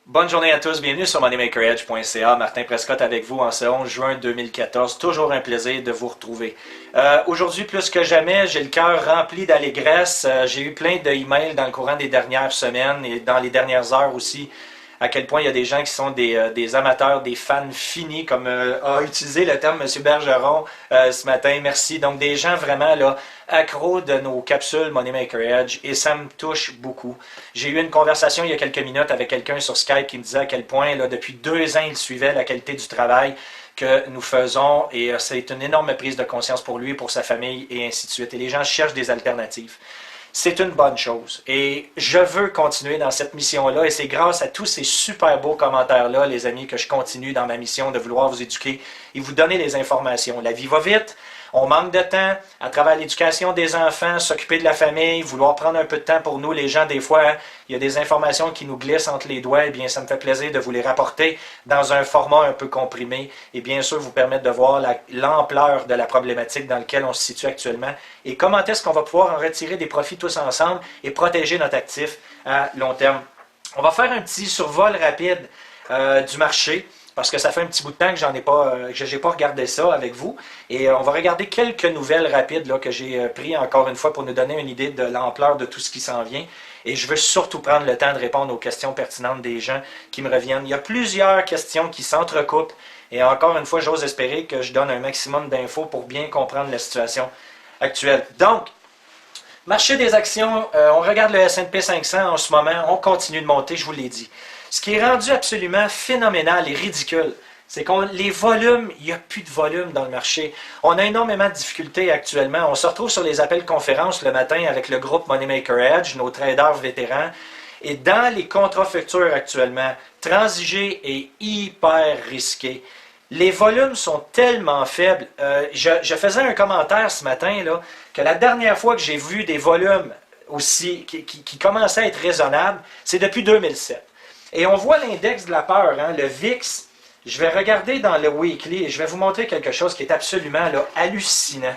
Bonne journée à tous, bienvenue sur moneymakeredge.ca. Martin Prescott avec vous en ce 11 juin 2014. Toujours un plaisir de vous retrouver. Aujourd'hui, plus que jamais, j'ai le cœur rempli d'allégresse. J'ai eu plein d'emails dans le courant des dernières semaines et dans les dernières heures aussi, à quel point il y a des gens qui sont des amateurs, des fans finis, comme a utilisé le terme M. Bergeron ce matin. Merci. Donc des gens vraiment là accros de nos capsules Money Maker Edge et ça me touche beaucoup. J'ai eu une conversation il y a quelques minutes avec quelqu'un sur Skype qui me disait à quel point là, depuis 2 ans il suivait la qualité du travail que nous faisons et c'est une énorme prise de conscience pour lui, pour sa famille et ainsi de suite. Et les gens cherchent des alternatives. C'est une bonne chose. Et je veux continuer dans cette mission-là. Et c'est grâce à tous ces super beaux commentaires-là, les amis, que je continue dans ma mission de vouloir vous éduquer et vous donner des informations. La vie va vite. On manque de temps à travers l'éducation des enfants, s'occuper de la famille, vouloir prendre un peu de temps pour nous, les gens, des fois, hein, il y a des informations qui nous glissent entre les doigts, et bien ça me fait plaisir de vous les rapporter dans un format un peu comprimé et bien sûr vous permettre de voir l'ampleur de la problématique dans laquelle on se situe actuellement et comment est-ce qu'on va pouvoir en retirer des profits tous ensemble et protéger notre actif à long terme. On va faire un petit survol rapide du marché, parce que ça fait un petit bout de temps que j'ai pas regardé ça avec vous. Et on va regarder quelques nouvelles rapides là, que j'ai pris encore une fois pour nous donner une idée de l'ampleur de tout ce qui s'en vient. Et je veux surtout prendre le temps de répondre aux questions pertinentes des gens qui me reviennent. Il y a plusieurs questions qui s'entrecoupent. Et encore une fois, j'ose espérer que je donne un maximum d'infos pour bien comprendre la situation actuelle. Donc, marché des actions, on regarde le S&P 500 en ce moment, on continue de monter, je vous l'ai dit. Ce qui est rendu absolument phénoménal et ridicule, c'est qu'on les volumes, il n'y a plus de volume dans le marché. On a énormément de difficultés actuellement. On se retrouve sur les appels conférences le matin avec le groupe Money Maker Edge, nos traders vétérans. Et dans les contrats futurs actuellement, transiger est hyper risqué. Les volumes sont tellement faibles. Je faisais un commentaire ce matin là, que la dernière fois que j'ai vu des volumes aussi qui commençaient à être raisonnables, c'est depuis 2007. Et on voit l'index de la peur, hein, le VIX. Je vais regarder dans le weekly et je vais vous montrer quelque chose qui est absolument là, hallucinant.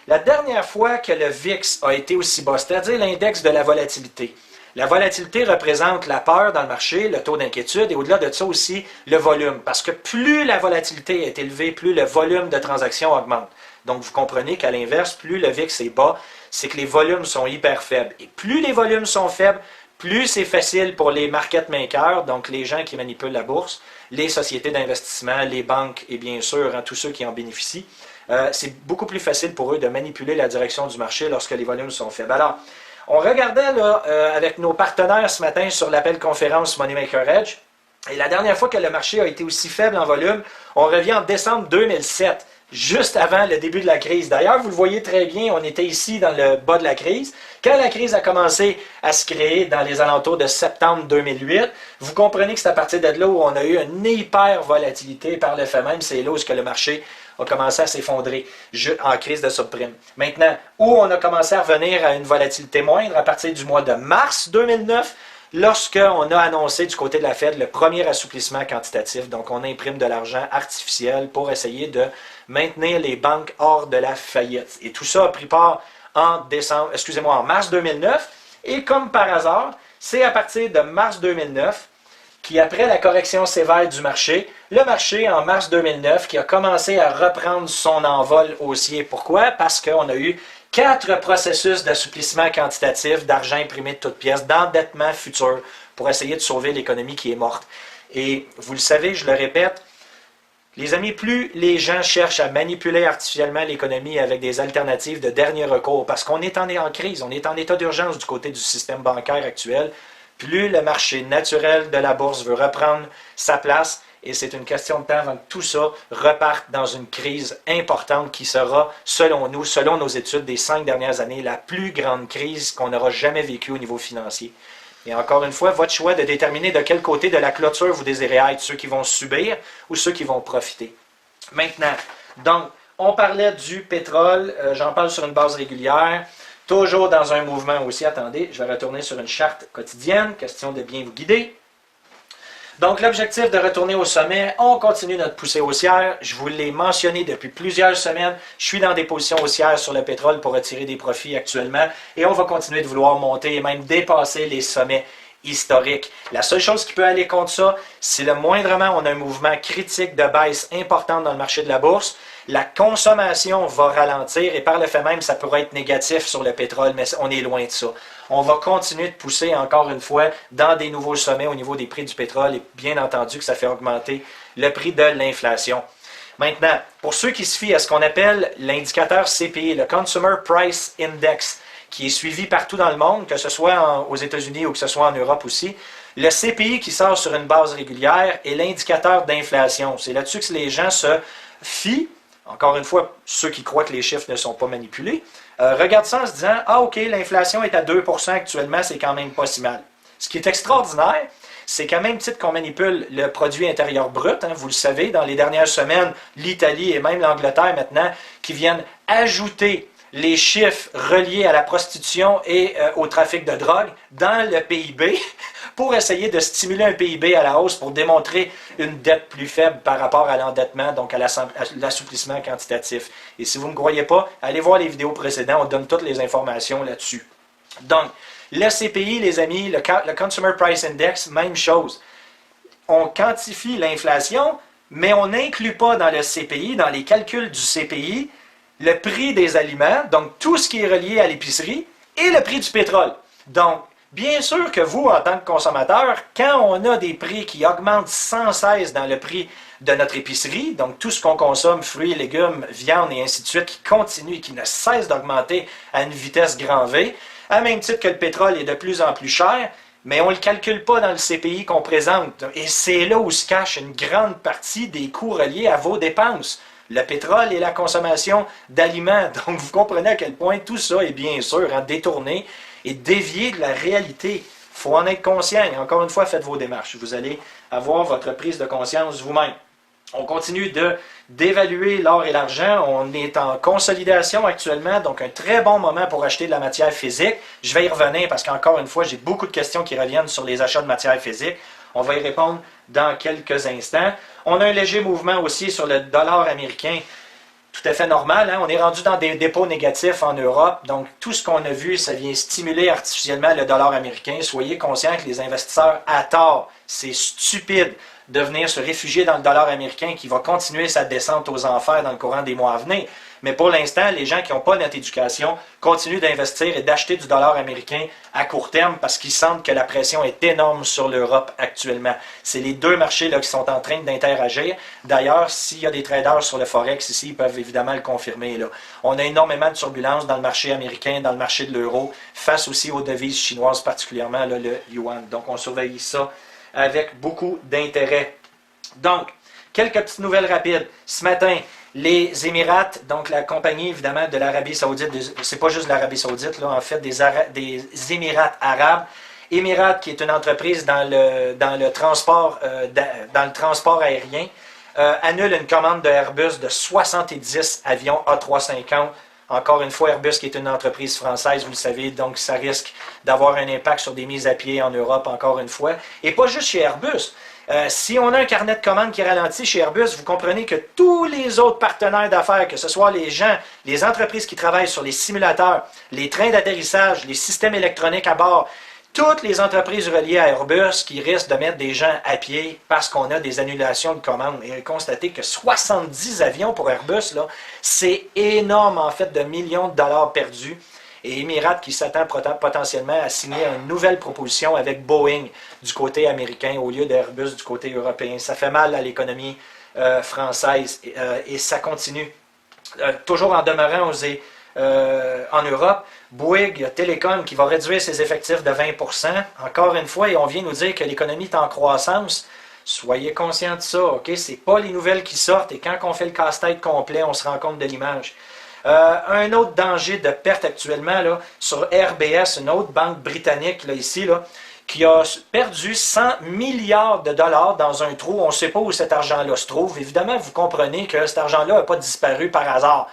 La dernière fois que le VIX a été aussi bas, c'est-à-dire l'index de la volatilité. La volatilité représente la peur dans le marché, le taux d'inquiétude et au-delà de ça aussi le volume. Parce que plus la volatilité est élevée, plus le volume de transactions augmente. Donc vous comprenez qu'à l'inverse, plus le VIX est bas, c'est que les volumes sont hyper faibles. Et plus les volumes sont faibles, plus c'est facile pour les market makers, donc les gens qui manipulent la bourse, les sociétés d'investissement, les banques et bien sûr hein, tous ceux qui en bénéficient. C'est beaucoup plus facile pour eux de manipuler la direction du marché lorsque les volumes sont faibles. Alors, on regardait là, avec nos partenaires ce matin sur l'appel conférence Money Maker Edge, et la dernière fois que le marché a été aussi faible en volume, on revient en décembre 2007. Juste avant le début de la crise. D'ailleurs, vous le voyez très bien, on était ici dans le bas de la crise. Quand la crise a commencé à se créer dans les alentours de septembre 2008, vous comprenez que c'est à partir de là où on a eu une hyper volatilité par le fait même. C'est là où le marché a commencé à s'effondrer en crise de subprime. Maintenant, où on a commencé à revenir à une volatilité moindre à partir du mois de mars 2009, lorsqu'on a annoncé du côté de la Fed le premier assouplissement quantitatif. Donc, on imprime de l'argent artificiel pour essayer de maintenir les banques hors de la faillite. Et tout ça a pris part en mars 2009. Et comme par hasard, c'est à partir de mars 2009 qu'après la correction sévère du marché, le marché en mars 2009 qui a commencé à reprendre son envol haussier. Pourquoi? Parce qu'on a eu 4 processus d'assouplissement quantitatif, d'argent imprimé de toutes pièces, d'endettement futur pour essayer de sauver l'économie qui est morte. Et vous le savez, je le répète, les amis, plus les gens cherchent à manipuler artificiellement l'économie avec des alternatives de dernier recours, parce qu'on est en crise, on est en état d'urgence du côté du système bancaire actuel, plus le marché naturel de la bourse veut reprendre sa place, et c'est une question de temps avant que tout ça reparte dans une crise importante qui sera, selon nous, selon nos études des 5 dernières années, la plus grande crise qu'on aura jamais vécue au niveau financier. Et encore une fois, votre choix de déterminer de quel côté de la clôture vous désirez être, ceux qui vont subir ou ceux qui vont profiter. Maintenant, donc, on parlait du pétrole, j'en parle sur une base régulière, toujours dans un mouvement aussi. Attendez, je vais retourner sur une charte quotidienne, question de bien vous guider. Donc, l'objectif de retourner au sommet, on continue notre poussée haussière. Je vous l'ai mentionné depuis plusieurs semaines. Je suis dans des positions haussières sur le pétrole pour retirer des profits actuellement. Et on va continuer de vouloir monter et même dépasser les sommets historique. La seule chose qui peut aller contre ça, c'est le moindrement on a un mouvement critique de baisse importante dans le marché de la bourse, la consommation va ralentir et par le fait même, ça pourrait être négatif sur le pétrole, mais on est loin de ça. On va continuer de pousser encore une fois dans des nouveaux sommets au niveau des prix du pétrole et bien entendu que ça fait augmenter le prix de l'inflation. Maintenant, pour ceux qui se fient à ce qu'on appelle l'indicateur CPI, le Consumer Price Index, qui est suivi partout dans le monde, que ce soit aux États-Unis ou que ce soit en Europe aussi, le CPI qui sort sur une base régulière est l'indicateur d'inflation. C'est là-dessus que les gens se fient. Encore une fois, ceux qui croient que les chiffres ne sont pas manipulés, regardent ça en se disant « Ah, OK, l'inflation est à 2% actuellement, c'est quand même pas si mal. » Ce qui est extraordinaire, c'est qu'à même titre qu'on manipule le produit intérieur brut, hein, vous le savez, dans les dernières semaines, l'Italie et même l'Angleterre maintenant, qui viennent ajouter les chiffres reliés à la prostitution et au trafic de drogue dans le PIB pour essayer de stimuler un PIB à la hausse pour démontrer une dette plus faible par rapport à l'endettement, donc à l'assouplissement quantitatif. Et si vous ne me croyez pas, allez voir les vidéos précédentes, on donne toutes les informations là-dessus. Donc, le CPI, les amis, le Consumer Price Index, même chose. On quantifie l'inflation, mais on n'inclut pas dans le CPI, dans les calculs du CPI, le prix des aliments, donc tout ce qui est relié à l'épicerie, et le prix du pétrole. Donc, bien sûr que vous, en tant que consommateur, quand on a des prix qui augmentent sans cesse dans le prix de notre épicerie, donc tout ce qu'on consomme, fruits, légumes, viande et ainsi de suite, qui continue et qui ne cesse d'augmenter à une vitesse grand V, à même titre que le pétrole est de plus en plus cher, mais on ne le calcule pas dans le CPI qu'on présente. Et c'est là où se cache une grande partie des coûts reliés à vos dépenses. Le pétrole et la consommation d'aliments. Donc, vous comprenez à quel point tout ça est bien sûr détourné et dévié de la réalité. Il faut en être conscient. Et encore une fois, faites vos démarches. Vous allez avoir votre prise de conscience vous-même. On continue d'évaluer l'or et l'argent. On est en consolidation actuellement, donc un très bon moment pour acheter de la matière physique. Je vais y revenir parce qu'encore une fois, j'ai beaucoup de questions qui reviennent sur les achats de matière physique. On va y répondre dans quelques instants. On a un léger mouvement aussi sur le dollar américain, tout à fait normal. Hein? On est rendu dans des dépôts négatifs en Europe, donc tout ce qu'on a vu, ça vient stimuler artificiellement le dollar américain. Soyez conscients que les investisseurs, à tort, c'est stupide de venir se réfugier dans le dollar américain qui va continuer sa descente aux enfers dans le courant des mois à venir. Mais pour l'instant, les gens qui n'ont pas notre éducation continuent d'investir et d'acheter du dollar américain à court terme parce qu'ils sentent que la pression est énorme sur l'Europe actuellement. C'est les deux marchés là, qui sont en train d'interagir. D'ailleurs, s'il y a des traders sur le Forex ici, ils peuvent évidemment le confirmer. Là. On a énormément de turbulences dans le marché américain, dans le marché de l'euro, face aussi aux devises chinoises, particulièrement là, le yuan. Donc, on surveille ça avec beaucoup d'intérêt. Donc, quelques petites nouvelles rapides. Ce matin, les Émirats, donc la compagnie évidemment de l'Arabie Saoudite, c'est pas juste l'Arabie Saoudite, là, en fait des Émirats arabes. Émirats qui est une entreprise dans le transport aérien, annule une commande de Airbus de 70 avions A350. Encore une fois, Airbus qui est une entreprise française, vous le savez, donc ça risque d'avoir un impact sur des mises à pied en Europe, encore une fois. Et pas juste chez Airbus. Si on a un carnet de commandes qui ralentit chez Airbus, vous comprenez que tous les autres partenaires d'affaires, que ce soit les gens, les entreprises qui travaillent sur les simulateurs, les trains d'atterrissage, les systèmes électroniques à bord, toutes les entreprises reliées à Airbus qui risquent de mettre des gens à pied parce qu'on a des annulations de commandes. Et constatez que 70 avions pour Airbus, là, c'est énorme en fait de millions de dollars perdus. Et Emirates qui s'attend potentiellement à signer une nouvelle proposition avec Boeing du côté américain au lieu d'Airbus du côté européen. Ça fait mal à l'économie française et ça continue. Toujours en demeurant en Europe, Bouygues, il y a Télécom qui va réduire ses effectifs de 20%. Encore une fois, et on vient nous dire que l'économie est en croissance. Soyez conscients de ça, ok? Ce n'est pas les nouvelles qui sortent et quand on fait le casse-tête complet, on se rend compte de l'image. Un autre danger de perte actuellement là, sur RBS, une autre banque britannique là, ici, là, qui a perdu 100 milliards de dollars dans un trou. On ne sait pas où cet argent-là se trouve. Évidemment, vous comprenez que cet argent-là n'a pas disparu par hasard.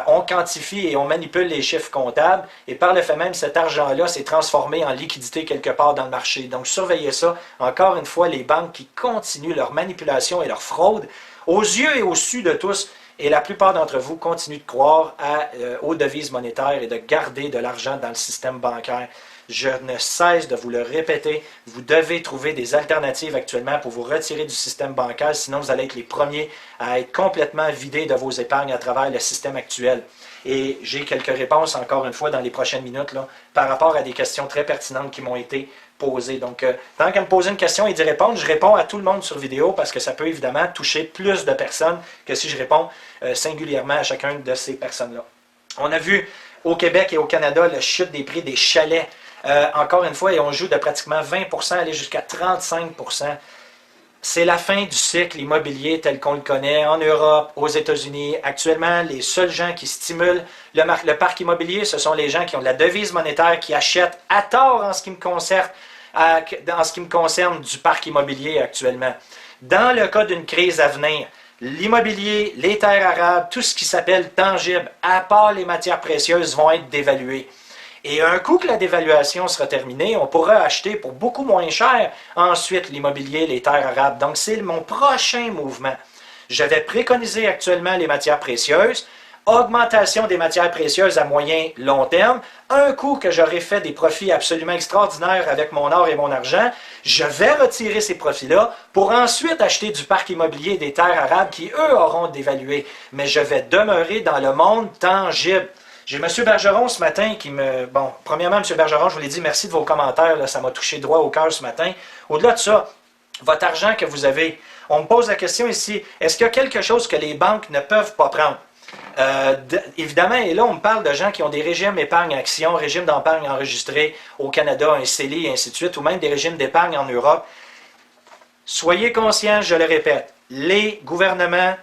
On quantifie et on manipule les chiffres comptables et par le fait même, cet argent-là s'est transformé en liquidité quelque part dans le marché. Donc, surveillez ça. Encore une fois, les banques qui continuent leur manipulation et leur fraude aux yeux et au su de tous. Et la plupart d'entre vous continuent de croire aux devises monétaires et de garder de l'argent dans le système bancaire. Je ne cesse de vous le répéter. Vous devez trouver des alternatives actuellement pour vous retirer du système bancaire, sinon vous allez être les premiers à être complètement vidés de vos épargnes à travers le système actuel. Et j'ai quelques réponses, encore une fois, dans les prochaines minutes, là, par rapport à des questions très pertinentes qui m'ont été posées. Donc, tant qu'à me poser une question et d'y répondre, je réponds à tout le monde sur vidéo parce que ça peut évidemment toucher plus de personnes que si je réponds singulièrement à chacune de ces personnes-là. On a vu au Québec et au Canada la chute des prix des chalets. Encore une fois, et on joue de pratiquement 20%, aller jusqu'à 35%. C'est la fin du cycle immobilier tel qu'on le connaît en Europe, aux États-Unis. Actuellement, les seuls gens qui stimulent le parc immobilier, ce sont les gens qui ont de la devise monétaire, qui achètent à tort en ce qui me concerne du parc immobilier actuellement. Dans le cas d'une crise à venir, l'immobilier, les terres arables, tout ce qui s'appelle tangible, à part les matières précieuses, vont être dévaluées. Et un coup que la dévaluation sera terminée, on pourra acheter pour beaucoup moins cher ensuite l'immobilier, les terres arables. Donc c'est mon prochain mouvement. Je vais préconiser actuellement les matières précieuses, augmentation des matières précieuses à moyen long terme. Un coup que j'aurai fait des profits absolument extraordinaires avec mon or et mon argent, je vais retirer ces profits-là pour ensuite acheter du parc immobilier des terres arabes qui, eux, auront dévalué. Mais je vais demeurer dans le monde tangible. J'ai M. Bergeron ce matin qui me... Bon, premièrement, M. Bergeron, je vous l'ai dit, merci de vos commentaires, là, ça m'a touché droit au cœur ce matin. Au-delà de ça, votre argent que vous avez, on me pose la question ici, est-ce qu'il y a quelque chose que les banques ne peuvent pas prendre? Évidemment, et là, on me parle de gens qui ont des régimes épargne-action, régimes d'épargne enregistrés au Canada, un CELI, et ainsi de suite, ou même des régimes d'épargne en Europe. Soyez conscients, je le répète, les gouvernements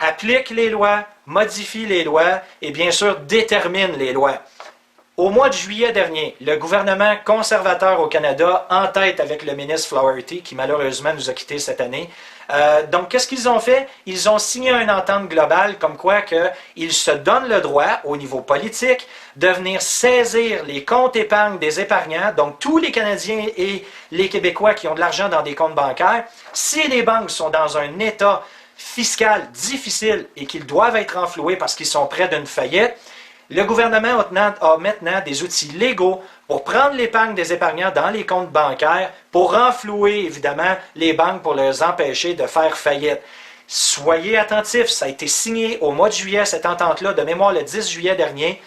appliquent les lois, modifient les lois et bien sûr déterminent les lois. Au mois de juillet dernier, le gouvernement conservateur au Canada, en tête avec le ministre Flaherty, qui malheureusement nous a quittés cette année, donc qu'est-ce qu'ils ont fait? Ils ont signé une entente globale comme quoi qu'ils se donnent le droit au niveau politique de venir saisir les comptes épargne des épargnants, donc tous les Canadiens et les Québécois qui ont de l'argent dans des comptes bancaires, si les banques sont dans un état fiscal difficile et qu'ils doivent être renfloués parce qu'ils sont près d'une faillite, le gouvernement a maintenant des outils légaux pour prendre l'épargne des épargnants dans les comptes bancaires, pour renflouer évidemment les banques pour les empêcher de faire faillite. Soyez attentifs, ça a été signé au mois de juillet, cette entente-là, de mémoire le 10 juillet dernier.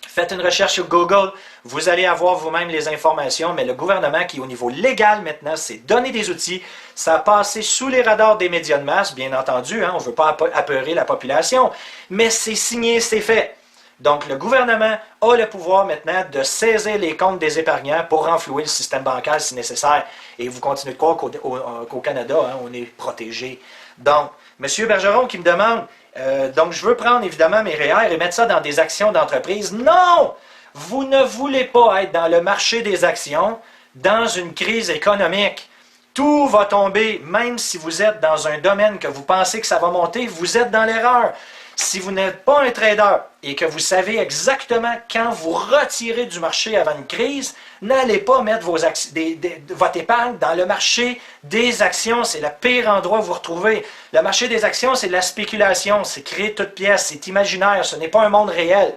Faites une recherche sur Google, vous allez avoir vous-même les informations, mais le gouvernement qui, au niveau légal maintenant, s'est donné des outils. Ça a passé sous les radars des médias de masse, bien entendu, hein, on ne veut pas apeurer la population, mais c'est signé, c'est fait. Donc, le gouvernement a le pouvoir maintenant de saisir les comptes des épargnants pour renflouer le système bancaire si nécessaire. Et vous continuez de croire qu'au Canada, hein, on est protégé. Donc, M. Bergeron qui me demande, donc je veux prendre évidemment mes REER et mettre ça dans des actions d'entreprise. Non! Vous ne voulez pas être dans le marché des actions dans une crise économique. Tout va tomber, même si vous êtes dans un domaine que vous pensez que ça va monter, vous êtes dans l'erreur. Si vous n'êtes pas un trader et que vous savez exactement quand vous retirez du marché avant une crise, n'allez pas mettre votre épargne dans le marché des actions. C'est le pire endroit où vous retrouvez. Le marché des actions, c'est de la spéculation, c'est créé de toutes pièces, c'est imaginaire, ce n'est pas un monde réel.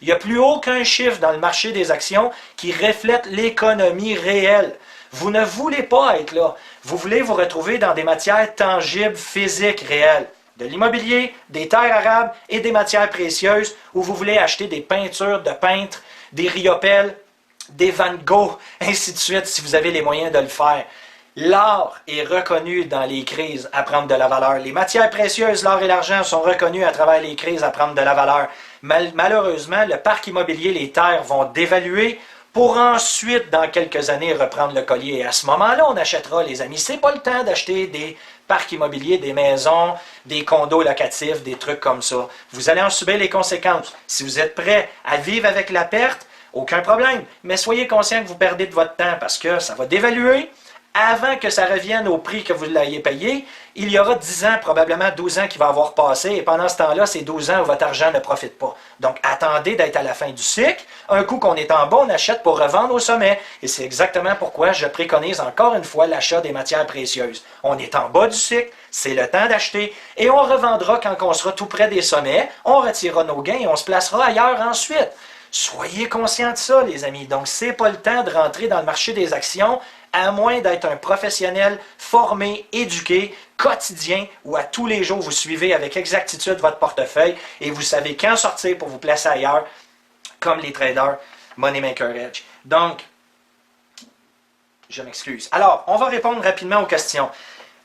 Il n'y a plus aucun chiffre dans le marché des actions qui reflète l'économie réelle. Vous ne voulez pas être là. Vous voulez vous retrouver dans des matières tangibles, physiques, réelles. De l'immobilier, des terres arabes et des matières précieuses où vous voulez acheter des peintures de peintres, des Riopelle, des Van Gogh, ainsi de suite, si vous avez les moyens de le faire. L'art est reconnu dans les crises à prendre de la valeur. Les matières précieuses, l'or et l'argent sont reconnus à travers les crises à prendre de la valeur. Malheureusement, le parc immobilier, les terres vont dévaluer pour ensuite, dans quelques années, reprendre le collier. Et à ce moment-là, on achètera, les amis. C'est pas le temps d'acheter des parcs immobiliers, des maisons, des condos locatifs, des trucs comme ça. Vous allez en subir les conséquences. Si vous êtes prêt à vivre avec la perte, aucun problème. Mais soyez conscient que vous perdez de votre temps parce que ça va dévaluer. Avant que ça revienne au prix que vous l'ayez payé, il y aura 10 ans, probablement 12 ans qui va avoir passé, et pendant ce temps-là, c'est 12 ans où votre argent ne profite pas. Donc, attendez d'être à la fin du cycle. Un coup qu'on est en bas, on achète pour revendre au sommet. Et c'est exactement pourquoi je préconise encore une fois l'achat des matières précieuses. On est en bas du cycle, c'est le temps d'acheter, et on revendra quand on sera tout près des sommets, on retirera nos gains et on se placera ailleurs ensuite. Soyez conscients de ça, les amis. Donc, c'est pas le temps de rentrer dans le marché des actions, à moins d'être un professionnel formé, éduqué, quotidien, où à tous les jours, vous suivez avec exactitude votre portefeuille et vous savez quand sortir pour vous placer ailleurs, comme les traders Moneymaker Edge. Donc, je m'excuse. Alors, on va répondre rapidement aux questions.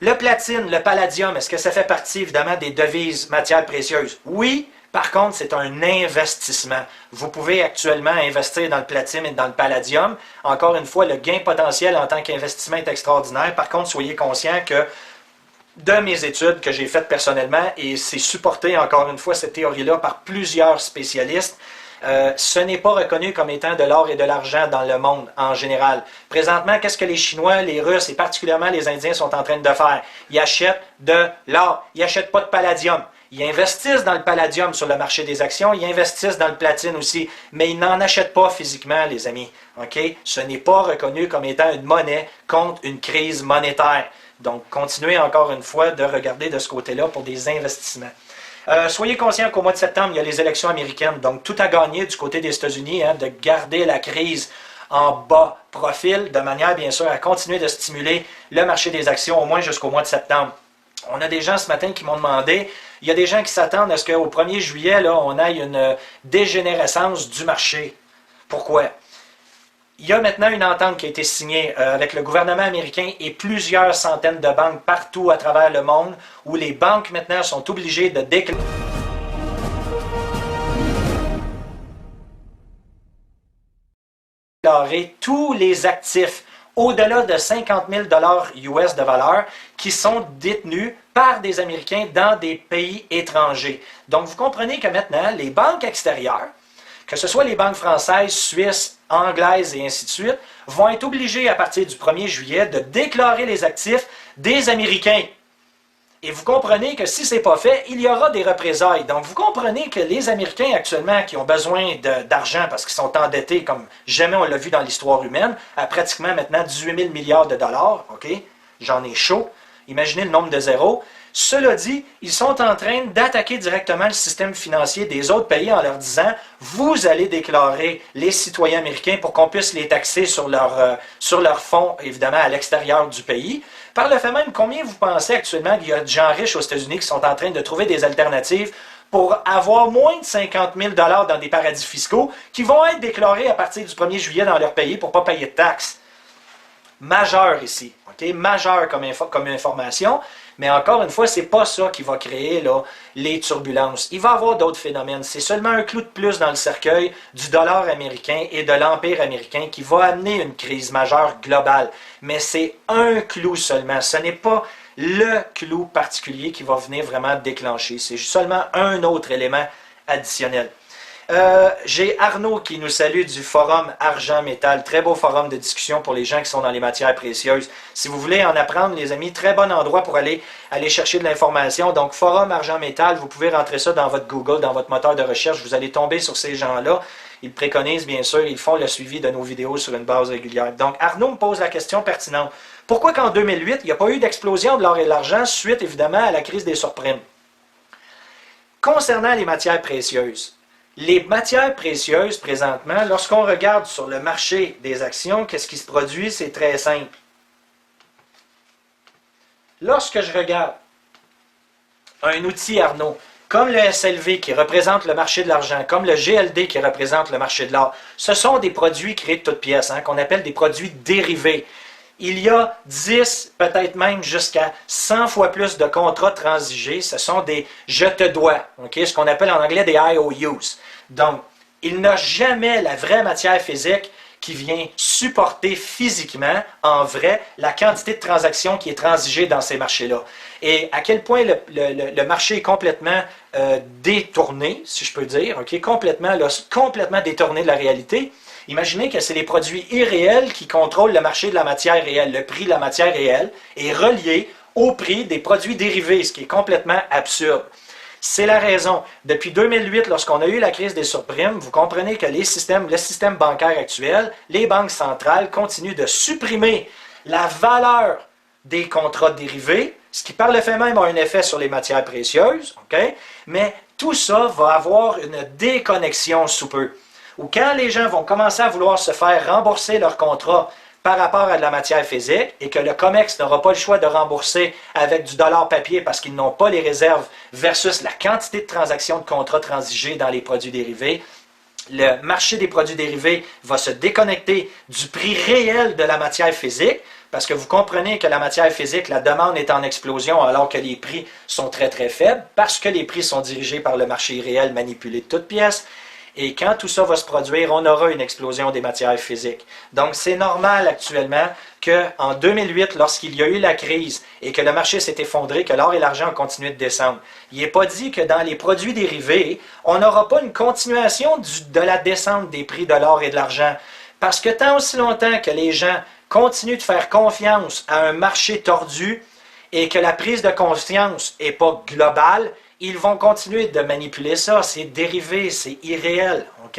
Le platine, le palladium, est-ce que ça fait partie évidemment des devises matières précieuses? Oui, par contre, c'est un investissement. Vous pouvez actuellement investir dans le platine et dans le palladium. Encore une fois, le gain potentiel en tant qu'investissement est extraordinaire. Par contre, soyez conscient que de mes études que j'ai faites personnellement, et c'est supporté encore une fois cette théorie-là par plusieurs spécialistes, ce n'est pas reconnu comme étant de l'or et de l'argent dans le monde en général. Présentement, qu'est-ce que les Chinois, les Russes et particulièrement les Indiens sont en train de faire? Ils achètent de l'or, ils n'achètent pas de palladium. Ils investissent dans le palladium sur le marché des actions, ils investissent dans le platine aussi, mais ils n'en achètent pas physiquement, les amis. Okay? Ce n'est pas reconnu comme étant une monnaie contre une crise monétaire. Donc, continuez encore une fois de regarder de ce côté-là pour des investissements. Soyez conscients qu'au mois de septembre, il y a les élections américaines. Donc, tout à gagner du côté des États-Unis de garder la crise en bas profil, de manière, bien sûr, à continuer de stimuler le marché des actions, au moins jusqu'au mois de septembre. On a des gens ce matin qui m'ont demandé, il y a des gens qui s'attendent à ce qu'au 1er juillet, là, on ait une dégénérescence du marché. Pourquoi? Il y a maintenant une entente qui a été signée avec le gouvernement américain et plusieurs centaines de banques partout à travers le monde où les banques maintenant sont obligées de déclarer tous les actifs au-delà de 50 000 US de valeur qui sont détenus par des Américains dans des pays étrangers. Donc, vous comprenez que maintenant, les banques extérieures, que ce soit les banques françaises, suisses, anglaises et ainsi de suite, vont être obligées à partir du 1er juillet de déclarer les actifs des Américains. Et vous comprenez que si ce n'est pas fait, il y aura des représailles. Donc vous comprenez que les Américains actuellement qui ont besoin d'argent parce qu'ils sont endettés comme jamais on l'a vu dans l'histoire humaine, à pratiquement maintenant 18 000 milliards de dollars, ok? J'en ai chaud. Imaginez le nombre de zéros. Cela dit, ils sont en train d'attaquer directement le système financier des autres pays en leur disant « Vous allez déclarer les citoyens américains pour qu'on puisse les taxer sur leurs fonds, évidemment, à l'extérieur du pays. » Par le fait même, combien vous pensez actuellement qu'il y a de gens riches aux États-Unis qui sont en train de trouver des alternatives pour avoir moins de 50 000 dans des paradis fiscaux qui vont être déclarés à partir du 1er juillet dans leur pays pour ne pas payer de taxes? Majeur ici, ok? Majeur comme information. Mais encore une fois, ce n'est pas ça qui va créer là, les turbulences. Il va y avoir d'autres phénomènes. C'est seulement un clou de plus dans le cercueil du dollar américain et de l'empire américain qui va amener une crise majeure globale. Mais c'est un clou seulement. Ce n'est pas le clou particulier qui va venir vraiment déclencher. C'est seulement un autre élément additionnel. J'ai Arnaud qui nous salue du forum Argent Métal. Très beau forum de discussion pour les gens qui sont dans les matières précieuses. Si vous voulez en apprendre, les amis, très bon endroit pour aller chercher de l'information. Donc, forum Argent Métal, vous pouvez rentrer ça dans votre Google, dans votre moteur de recherche. Vous allez tomber sur ces gens-là. Ils préconisent, bien sûr, ils font le suivi de nos vidéos sur une base régulière. Donc, Arnaud me pose la question pertinente. Pourquoi qu'en 2008, il n'y a pas eu d'explosion de l'or et de l'argent suite, évidemment, à la crise des surprimes? Concernant les matières précieuses, les matières précieuses, présentement, lorsqu'on regarde sur le marché des actions, qu'est-ce qui se produit? C'est très simple. Lorsque je regarde un outil, Arnaud, comme le SLV qui représente le marché de l'argent, comme le GLD qui représente le marché de l'or, ce sont des produits créés de toutes pièces, qu'on appelle des produits dérivés. Il y a 10, peut-être même jusqu'à 100 fois plus de contrats transigés. Ce sont des « je te dois okay? », ce qu'on appelle en anglais des IOUs. Donc, il n'a jamais la vraie matière physique qui vient supporter physiquement, en vrai, la quantité de transactions qui est transigée dans ces marchés-là. Et à quel point le marché est complètement détourné, si je peux dire, okay? complètement détourné de la réalité. Imaginez que c'est les produits irréels qui contrôlent le marché de la matière réelle. Le prix de la matière réelle est relié au prix des produits dérivés, ce qui est complètement absurde. C'est la raison. Depuis 2008, lorsqu'on a eu la crise des surprimes, vous comprenez que le système bancaire actuel, les banques centrales continuent de supprimer la valeur des contrats dérivés, ce qui par le fait même a un effet sur les matières précieuses, okay? Mais tout ça va avoir une déconnexion sous peu. ou quand les gens vont commencer à vouloir se faire rembourser leur contrat par rapport à de la matière physique et que le COMEX n'aura pas le choix de rembourser avec du dollar papier parce qu'ils n'ont pas les réserves versus la quantité de transactions de contrats transigés dans les produits dérivés, le marché des produits dérivés va se déconnecter du prix réel de la matière physique parce que vous comprenez que la matière physique, la demande est en explosion alors que les prix sont très très faibles parce que les prix sont dirigés par le marché réel manipulé de toutes pièces. Et quand tout ça va se produire, on aura une explosion des matières physiques. Donc, c'est normal actuellement qu'en 2008, lorsqu'il y a eu la crise et que le marché s'est effondré, que l'or et l'argent ont continué de descendre. Il n'est pas dit que dans les produits dérivés, on n'aura pas une continuation de la descente des prix de l'or et de l'argent. Parce que tant aussi longtemps que les gens continuent de faire confiance à un marché tordu et que la prise de confiance n'est pas globale, ils vont continuer de manipuler ça. C'est dérivé, c'est irréel. OK?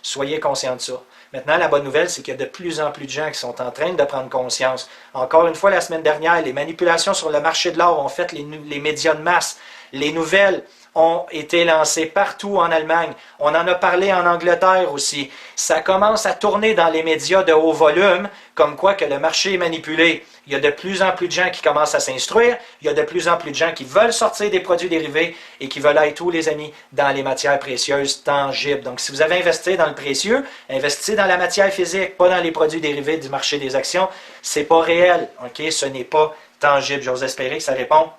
Soyez conscients de ça. Maintenant, la bonne nouvelle, c'est qu'il y a de plus en plus de gens qui sont en train de prendre conscience. Encore une fois, la semaine dernière, les manipulations sur le marché de l'or ont fait les médias de masse. Les nouvelles ont été lancées partout en Allemagne. On en a parlé en Angleterre aussi. Ça commence à tourner dans les médias de haut volume, comme quoi que le marché est manipulé. Il y a de plus en plus de gens qui commencent à s'instruire. Il y a de plus en plus de gens qui veulent sortir des produits dérivés et qui veulent être, tous les amis, dans les matières précieuses tangibles. Donc, si vous avez investi dans le précieux, investissez dans la matière physique, pas dans les produits dérivés du marché des actions. C'est pas réel. OK? Ce n'est pas tangible. J'ose espérer que ça répond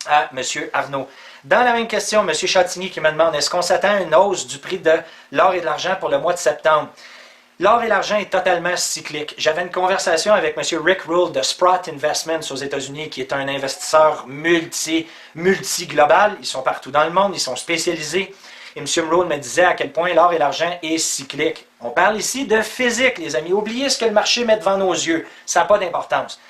à M. Arnaud. Dans la même question, M. Chatigny qui me demande, est-ce qu'on s'attend à une hausse du prix de l'or et de l'argent pour le mois de septembre? L'or et l'argent est totalement cyclique. J'avais une conversation avec M. Rick Rule de Sprott Investments aux États-Unis, qui est un investisseur multi-global. Ils sont partout dans le monde, ils sont spécialisés. Et M. Rule me disait à quel point l'or et l'argent est cyclique. On parle ici de physique, les amis. Oubliez ce que le marché met devant nos yeux. Ça n'a pas d'importance.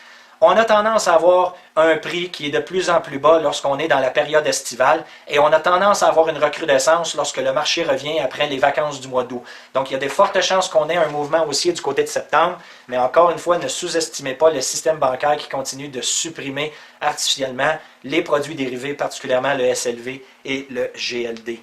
On a tendance à avoir un prix qui est de plus en plus bas lorsqu'on est dans la période estivale et on a tendance à avoir une recrudescence lorsque le marché revient après les vacances du mois d'août. Donc, il y a de fortes chances qu'on ait un mouvement haussier du côté de septembre, mais encore une fois, ne sous-estimez pas le système bancaire qui continue de supprimer artificiellement les produits dérivés, particulièrement le SLV et le GLD.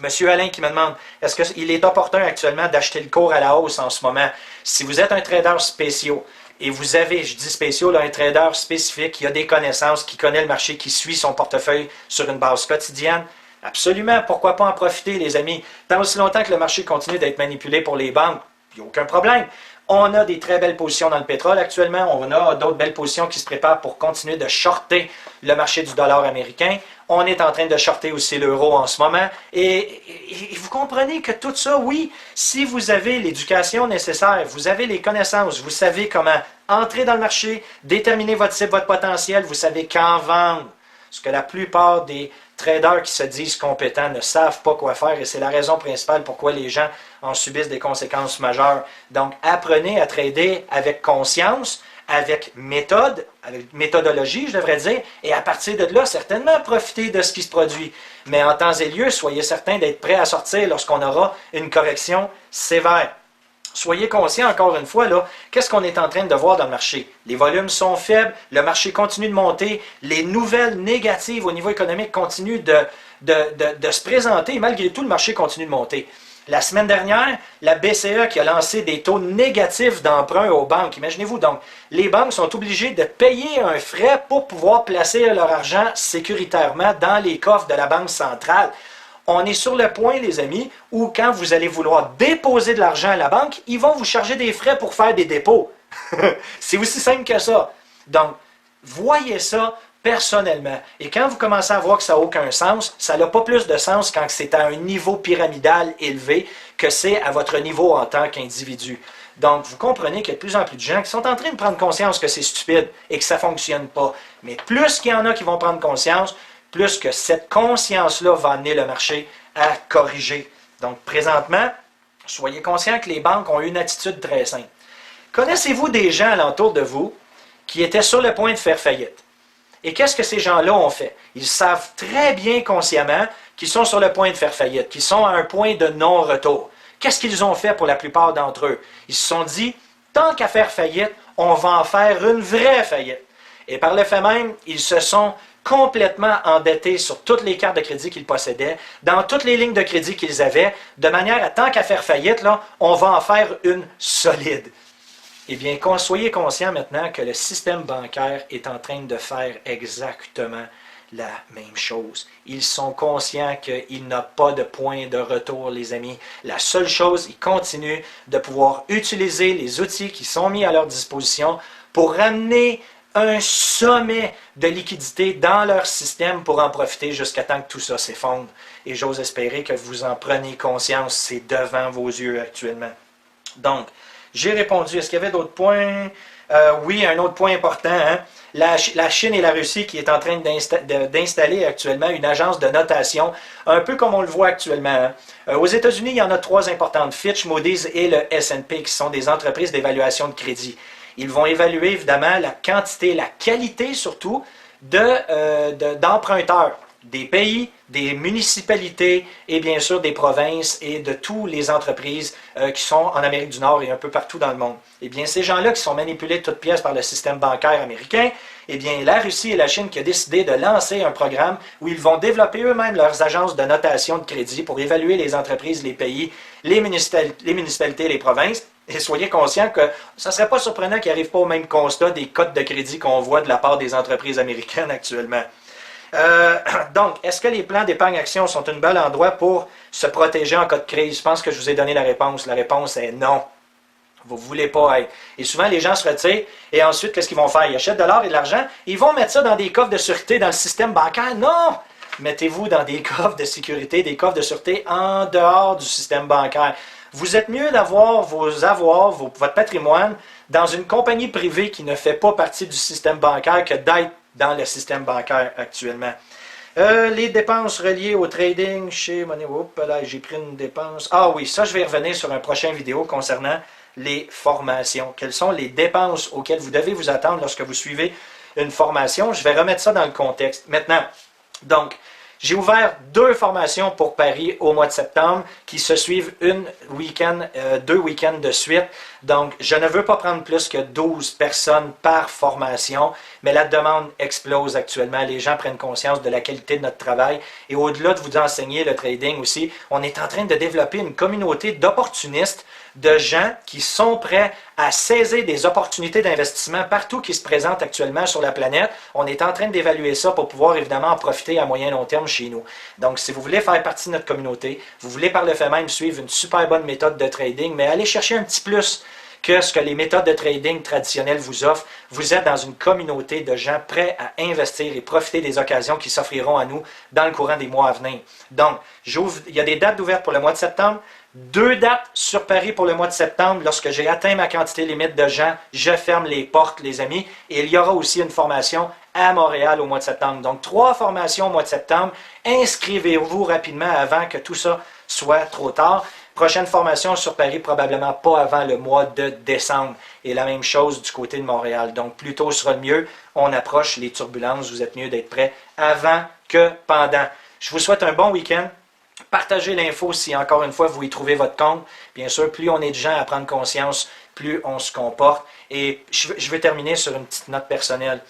Monsieur Alain qui me demande, est-ce qu'il est opportun actuellement d'acheter le cours à la hausse en ce moment? Si vous êtes un trader spécial, et vous avez, je dis spécial, là, un trader spécifique qui a des connaissances, qui connaît le marché, qui suit son portefeuille sur une base quotidienne, absolument, pourquoi pas en profiter, les amis. Tant aussi longtemps que le marché continue d'être manipulé pour les banques, il n'y a aucun problème. On a des très belles positions dans le pétrole actuellement. On a d'autres belles positions qui se préparent pour continuer de shorter le marché du dollar américain. On est en train de shorter aussi l'euro en ce moment. Et vous comprenez que tout ça, oui, si vous avez l'éducation nécessaire, vous avez les connaissances, vous savez comment entrer dans le marché, déterminer votre cible, votre potentiel, vous savez quand vendre. Ce que la plupart des traders qui se disent compétents ne savent pas quoi faire et c'est la raison principale pourquoi les gens en subissent des conséquences majeures. Donc, apprenez à trader avec conscience, avec méthode, avec méthodologie, je devrais dire, et à partir de là, certainement, profitez de ce qui se produit. Mais en temps et lieu, soyez certains d'être prêts à sortir lorsqu'on aura une correction sévère. Soyez conscients, encore une fois, là, qu'est-ce qu'on est en train de voir dans le marché? Les volumes sont faibles, le marché continue de monter, les nouvelles négatives au niveau économique continuent de se présenter, malgré tout, le marché continue de monter. La semaine dernière, la BCE qui a lancé des taux négatifs d'emprunt aux banques. Imaginez-vous donc, les banques sont obligées de payer un frais pour pouvoir placer leur argent sécuritairement dans les coffres de la Banque centrale. On est sur le point, les amis, où quand vous allez vouloir déposer de l'argent à la banque, ils vont vous charger des frais pour faire des dépôts. C'est aussi simple que ça. Donc, voyez ça personnellement. Et quand vous commencez à voir que ça n'a aucun sens, ça n'a pas plus de sens quand c'est à un niveau pyramidal élevé que c'est à votre niveau en tant qu'individu. Donc, vous comprenez qu'il y a de plus en plus de gens qui sont en train de prendre conscience que c'est stupide et que ça ne fonctionne pas. Mais plus qu'il y en a qui vont prendre conscience, plus que cette conscience-là va amener le marché à corriger. Donc, présentement, soyez conscients que les banques ont une attitude très simple. Connaissez-vous des gens alentour de vous qui étaient sur le point de faire faillite? Et qu'est-ce que ces gens-là ont fait? Ils savent très bien consciemment qu'ils sont sur le point de faire faillite, qu'ils sont à un point de non-retour. Qu'est-ce qu'ils ont fait pour la plupart d'entre eux? Ils se sont dit, tant qu'à faire faillite, on va en faire une vraie faillite. Et par le fait même, ils se sont complètement endettés sur toutes les cartes de crédit qu'ils possédaient, dans toutes les lignes de crédit qu'ils avaient, de manière à, tant qu'à faire faillite, là, on va en faire une solide. Eh bien, soyez conscients maintenant que le système bancaire est en train de faire exactement la même chose. Ils sont conscients qu'il n'a pas de point de retour, les amis. La seule chose, ils continuent de pouvoir utiliser les outils qui sont mis à leur disposition pour ramener un sommet de liquidité dans leur système pour en profiter jusqu'à temps que tout ça s'effondre. Et j'ose espérer que vous en prenez conscience. C'est devant vos yeux actuellement. Donc, j'ai répondu. Est-ce qu'il y avait d'autres points? Oui, un autre point important. Hein? La Chine et la Russie qui est en train d'installer actuellement une agence de notation, un peu comme on le voit actuellement. Hein? Aux États-Unis, il y en a 3 importantes, Fitch, Moody's et le S&P, qui sont des entreprises d'évaluation de crédit. Ils vont évaluer évidemment la quantité, la qualité surtout d'emprunteurs des pays, des municipalités et bien sûr des provinces et de toutes les entreprises qui sont en Amérique du Nord et un peu partout dans le monde. Eh bien, ces gens-là qui sont manipulés de toutes pièces par le système bancaire américain, eh bien, la Russie et la Chine qui ont décidé de lancer un programme où ils vont développer eux-mêmes leurs agences de notation de crédit pour évaluer les entreprises, les pays, les municipalités et les provinces. Et soyez conscients que ça ne serait pas surprenant qu'ils n'arrivent pas au même constat des cotes de crédit qu'on voit de la part des entreprises américaines actuellement. Donc, est-ce que les plans d'épargne-action sont un bel endroit pour se protéger en cas de crise? Je pense que je vous ai donné la réponse. La réponse est non. Vous ne voulez pas être. Et souvent, les gens se retirent et ensuite, qu'est-ce qu'ils vont faire? Ils achètent de l'or et de l'argent. Ils vont mettre ça dans des coffres de sûreté dans le système bancaire. Non! Mettez-vous dans des coffres de sécurité, des coffres de sûreté en dehors du système bancaire. Vous êtes mieux d'avoir vos avoirs, votre patrimoine, dans une compagnie privée qui ne fait pas partie du système bancaire que d'être dans le système bancaire actuellement. Les dépenses reliées au trading chez Money. Là, j'ai pris une dépense. Ah oui, ça, je vais revenir sur un prochain vidéo concernant les formations. Quelles sont les dépenses auxquelles vous devez vous attendre lorsque vous suivez une formation? Je vais remettre ça dans le contexte. Maintenant, donc, j'ai ouvert 2 formations pour Paris au mois de septembre qui se suivent 2 week-ends de suite. Donc, je ne veux pas prendre plus que 12 personnes par formation, mais la demande explose actuellement. Les gens prennent conscience de la qualité de notre travail. Et au-delà de vous enseigner le trading aussi, on est en train de développer une communauté d'opportunistes, de gens qui sont prêts à saisir des opportunités d'investissement partout qui se présentent actuellement sur la planète. On est en train d'évaluer ça pour pouvoir évidemment en profiter à moyen et long terme chez nous. Donc, si vous voulez faire partie de notre communauté, vous voulez par le fait même suivre une super bonne méthode de trading, mais allez chercher un petit plus que ce que les méthodes de trading traditionnelles vous offrent. Vous êtes dans une communauté de gens prêts à investir et profiter des occasions qui s'offriront à nous dans le courant des mois à venir. Donc, il y a des dates ouvertes pour le mois de septembre. 2 dates sur Paris pour le mois de septembre. Lorsque j'ai atteint ma quantité limite de gens, je ferme les portes, les amis. Et il y aura aussi une formation à Montréal au mois de septembre. Donc, 3 formations au mois de septembre. Inscrivez-vous rapidement avant que tout ça soit trop tard. Prochaine formation sur Paris, probablement pas avant le mois de décembre. Et la même chose du côté de Montréal. Donc, plus tôt sera le mieux. On approche les turbulences. Vous êtes mieux d'être prêts avant que pendant. Je vous souhaite un bon week-end. Partagez l'info si, encore une fois, vous y trouvez votre compte. Bien sûr, plus on est de gens à prendre conscience, plus on se comporte. Et je vais terminer sur une petite note personnelle.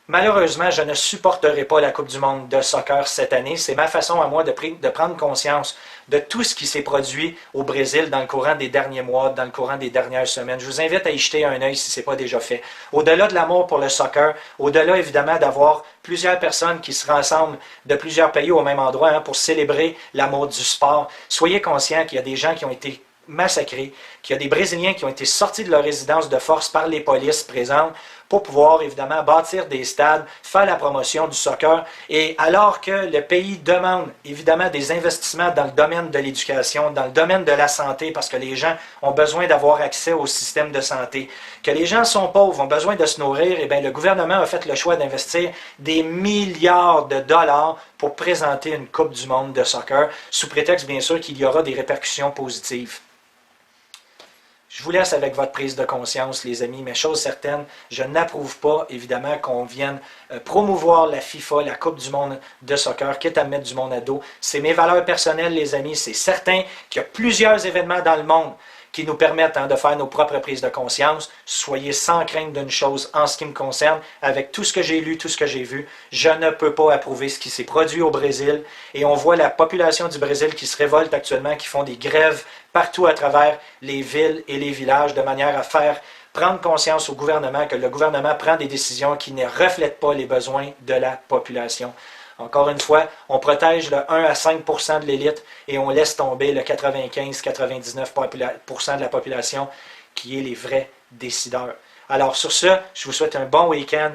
Malheureusement, je ne supporterai pas la Coupe du monde de soccer cette année. C'est ma façon à moi de prendre conscience de tout ce qui s'est produit au Brésil dans le courant des derniers mois, dans le courant des dernières semaines. Je vous invite à y jeter un œil si ce n'est pas déjà fait. Au-delà de l'amour pour le soccer, au-delà évidemment d'avoir plusieurs personnes qui se rassemblent de plusieurs pays au même endroit pour célébrer l'amour du sport, soyez conscients qu'il y a des gens qui ont été massacrés, qu'il y a des Brésiliens qui ont été sortis de leur résidence de force par les polices présentes pour pouvoir évidemment bâtir des stades, faire la promotion du soccer. Et alors que le pays demande évidemment des investissements dans le domaine de l'éducation, dans le domaine de la santé, parce que les gens ont besoin d'avoir accès au système de santé, que les gens sont pauvres, ont besoin de se nourrir, et bien le gouvernement a fait le choix d'investir des milliards de dollars pour présenter une Coupe du monde de soccer, sous prétexte bien sûr qu'il y aura des répercussions positives. Je vous laisse avec votre prise de conscience, les amis, mais chose certaine, je n'approuve pas, évidemment, qu'on vienne promouvoir la FIFA, la Coupe du monde de soccer, quitte à mettre du monde à dos. C'est mes valeurs personnelles, les amis. C'est certain qu'il y a plusieurs événements dans le monde qui nous permettent de faire nos propres prises de conscience. Soyez sans crainte d'une chose en ce qui me concerne. Avec tout ce que j'ai lu, tout ce que j'ai vu, je ne peux pas approuver ce qui s'est produit au Brésil. Et on voit la population du Brésil qui se révolte actuellement, qui font des grèves partout à travers les villes et les villages de manière à faire prendre conscience au gouvernement que le gouvernement prend des décisions qui ne reflètent pas les besoins de la population. Encore une fois, on protège le 1 à 5 % de l'élite et on laisse tomber le 95-99 % de la population qui est les vrais décideurs. Alors sur ce, je vous souhaite un bon week-end.